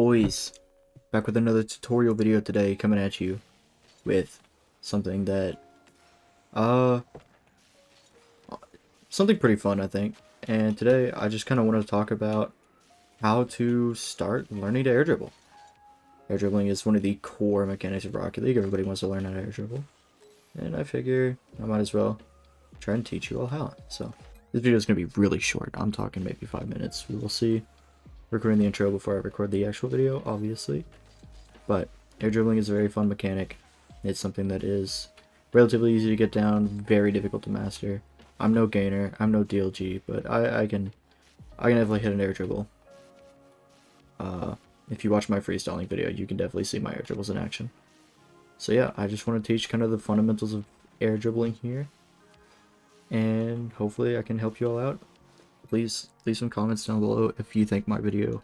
Boys, back with another tutorial video today, coming at you with something that, uh, something pretty fun, I think. And today, I just kind of want to talk about how to start learning to air dribble. Air dribbling is one of the core mechanics of Rocket League. Everybody wants to learn how to air dribble. And I figure I might as well try and teach you all how. So, this video is going to be really short. I'm talking maybe 5 minutes. We will see. Recording the intro before I record the actual video, obviously. But air dribbling is a very fun mechanic. It's something that is relatively easy to get down, very difficult to master. I'm no gainer, I'm no DLG, but I can definitely hit an air dribble. If you watch my freestyling video, you can definitely see my air dribbles in action. So yeah, I just want to teach kind of the fundamentals of air dribbling here. And hopefully I can help you all out. Please leave some comments down below if you think my video,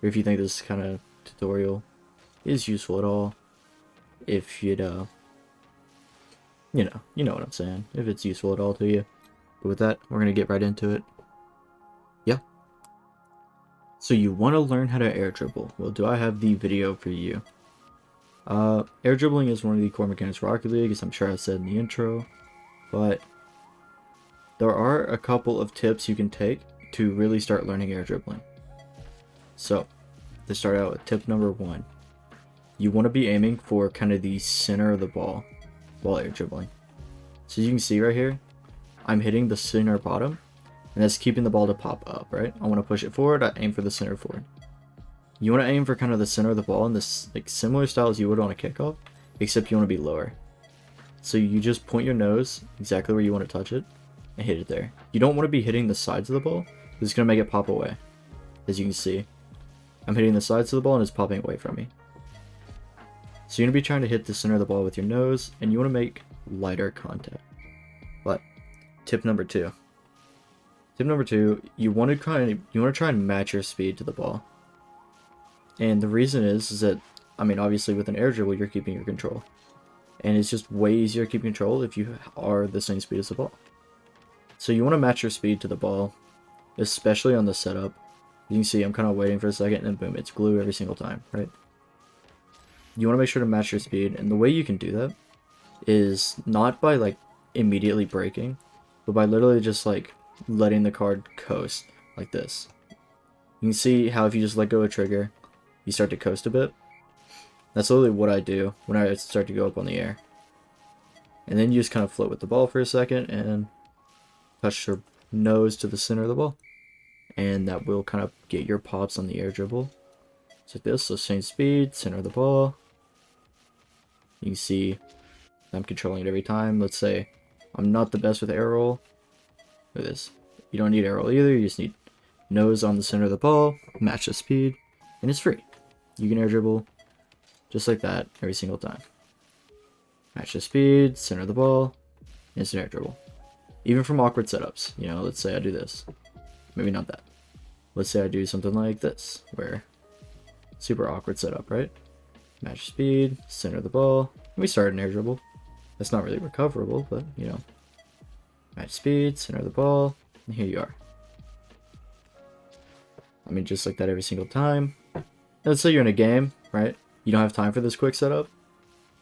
or if you think this kind of tutorial is useful at all. If you'd, you know what I'm saying. If it's useful at all to you. But with that, we're gonna get right into it. Yeah. So you want to learn how to air dribble. Well, do I have the video for you? Air dribbling is one of the core mechanics of Rocket League, as I'm sure I said in the intro. But there are a couple of tips you can take to really start learning air dribbling. So, to start out with tip number 1, you want to be aiming for kind of the center of the ball while air dribbling. So you can see right here, I'm hitting the center bottom, and that's keeping the ball to pop up, right? I want to push it forward, I aim for the center forward. You want to aim for kind of the center of the ball in this like similar style as you would on a kickoff, except you want to be lower. So you just point your nose exactly where you want to touch it, and hit it there. You don't want to be hitting the sides of the ball, because it's going to make it pop away. As you can see, I'm hitting the sides of the ball and it's popping away from me. So you're going to be trying to hit the center of the ball with your nose, and you want to make lighter contact. But tip number 2. Tip number 2, you want to try and match your speed to the ball. And the reason is that, I mean, obviously with an air dribble, you're keeping your control. And it's just way easier to keep control if you are the same speed as the ball. So you want to match your speed to the ball, especially on the setup. You can see I'm kind of waiting for a second, and boom, it's glue every single time, right? You want to make sure to match your speed, and the way you can do that is not by like immediately braking, but by literally just like letting the card coast like this. You can see how if you just let go of trigger, you start to coast a bit. That's literally what I do when I start to go up on the air. And then you just kind of float with the ball for a second and touch your nose to the center of the ball. And that will kind of get your pops on the air dribble. It's like this, so same speed, center of the ball. You can see I'm controlling it every time. Let's say I'm not the best with air roll. Look at this. You don't need air roll either, you just need nose on the center of the ball, match the speed, and it's free. You can air dribble just like that every single time. Match the speed, center of the ball, instant air dribble. Even from awkward setups, you know, let's say I do this. Maybe not that. Let's say I do something like this, where super awkward setup, right? Match speed, center of the ball. We start an air dribble. That's not really recoverable, but you know. Match speed, center of the ball, and here you are. I mean, just like that every single time. Let's say you're in a game, right? You don't have time for this quick setup.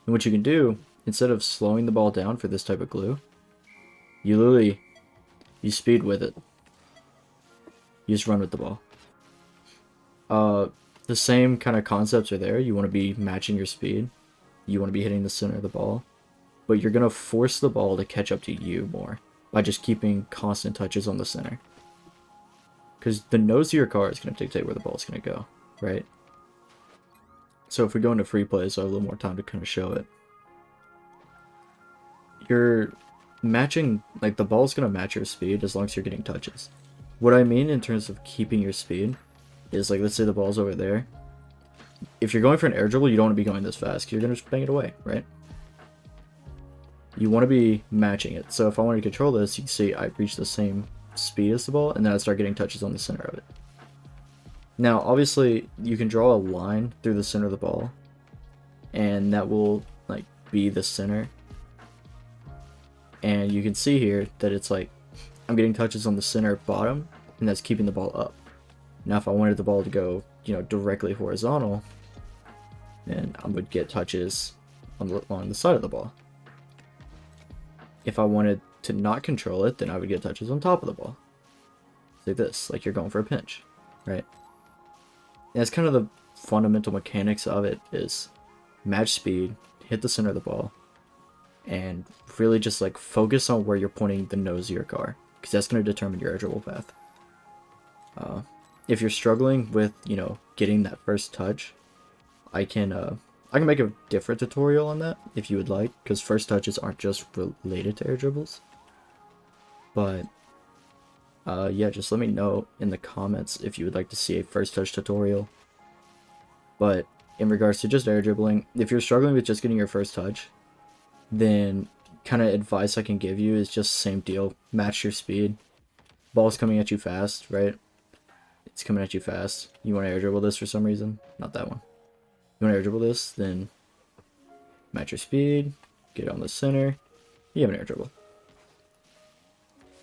And what you can do, instead of slowing the ball down for this type of glue, you speed with it. You just run with the ball. The same kind of concepts are there. You want to be matching your speed. You want to be hitting the center of the ball. But you're going to force the ball to catch up to you more by just keeping constant touches on the center. Because the nose of your car is going to dictate where the ball is going to go, right? So if we go into free play, so I have a little more time to kind of show it. You're matching, like the ball's going to match your speed as long as you're getting touches. What I mean in terms of keeping your speed is, like, let's say the ball's over there. If you're going for an air dribble, you don't want to be going this fast because you're going to just bang it away, right? You want to be matching it. So if I want to control this, you can see I reach the same speed as the ball, and then I start getting touches on the center of it. Now, obviously, you can draw a line through the center of the ball, and that will, like, be the center. And you can see here that it's like I'm getting touches on the center bottom, and that's keeping the ball up. Now if I wanted the ball to go you know, directly horizontal, then I would get touches on the side of the ball. If I wanted to not control it, then I would get touches on top of the ball. Like this, like you're going for a pinch, right? And that's kind of the fundamental mechanics of it, is match speed, hit the center of the ball, and really just like focus on where you're pointing the nose of your car, because that's going to determine your air dribble path. If you're struggling with, you know, getting that first touch, I can make a different tutorial on that if you would like, because first touches aren't just related to air dribbles. But yeah, just let me know in the comments if you would like to see a first touch tutorial. But in regards to just air dribbling, if you're struggling with just getting your first touch, then kind of advice I can give you is just same deal. Match your speed. Ball's coming at you fast, right? It's coming at you fast. You want to air dribble this for some reason? Not that one. You want to air dribble this, then match your speed, get on the center, you have an air dribble.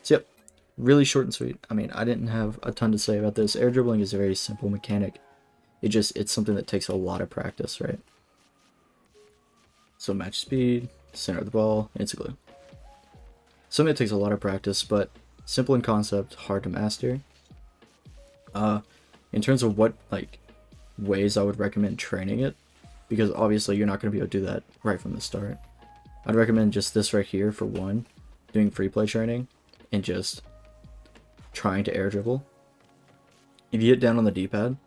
So yep, really short and sweet. I mean, I didn't have a ton to say about this. Air dribbling is a very simple mechanic. It's something that takes a lot of practice, right? So match speed, center of the ball, it's a glue. Something that takes a lot of practice, but simple in concept, hard to master. In terms of what like ways I would recommend training it, because obviously you're not going to be able to do that right from the start, I'd recommend just this right here for one, doing free play training and just trying to air dribble. If you hit down on the D-pad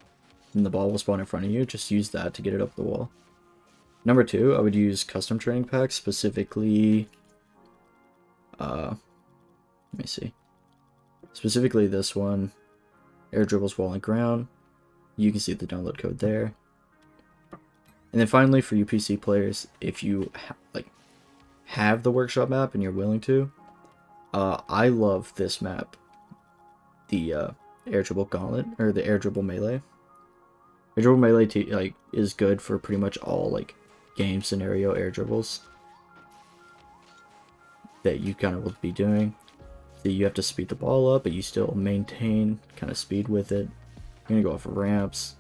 and the ball will spawn in front of you, just use that to get it up the wall. Number two, I would use custom training packs, specifically let me see, specifically this one, air dribbles wall and ground. You can see the download code there. And then finally, for you PC players, if you have the workshop map and you're willing to, I love this map, the air dribble gauntlet, or the air dribble melee. Air dribble melee is good for pretty much all like game scenario air dribbles that you kind of will be doing. So you have to speed the ball up, but you still maintain kind of speed with it. You're gonna go off of ramps,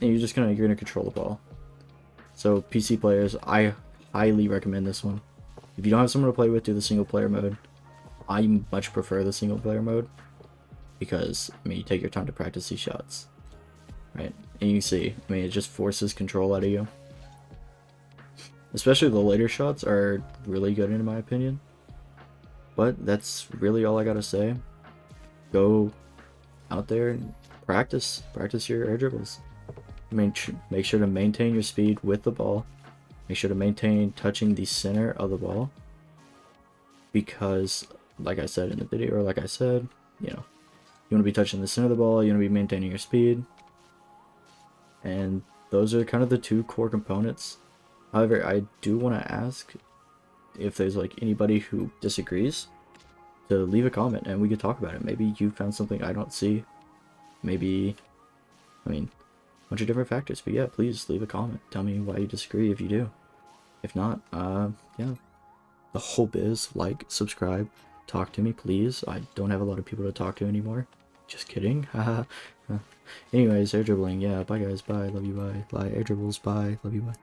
and you're gonna control the ball. So PC players, I highly recommend this one. If you don't have someone to play with, do the single player mode. I much prefer the single player mode because I mean you take your time to practice these shots, right? And you see, I mean it just forces control out of you. Especially the later shots are really good in my opinion. But that's really all I gotta say. Go out there and practice your air dribbles. Make sure to maintain your speed with the ball. Make sure to maintain touching the center of the ball, because like I said in the video, or like I said, you know, you want to be touching the center of the ball, you want to be maintaining your speed, and those are kind of the two core components. However, I do want to ask if there's like anybody who disagrees, to leave a comment and we could talk about it. Maybe you found something I don't see. Maybe, I mean, a bunch of different factors. But yeah, please leave a comment. Tell me why you disagree if you do. If not, yeah. The whole biz. Like, subscribe, talk to me, please. I don't have a lot of people to talk to anymore. Just kidding. Haha. Anyways, air dribbling. Yeah, bye guys. Bye. Love you. Bye. Bye. Air dribbles. Bye. Love you. Bye.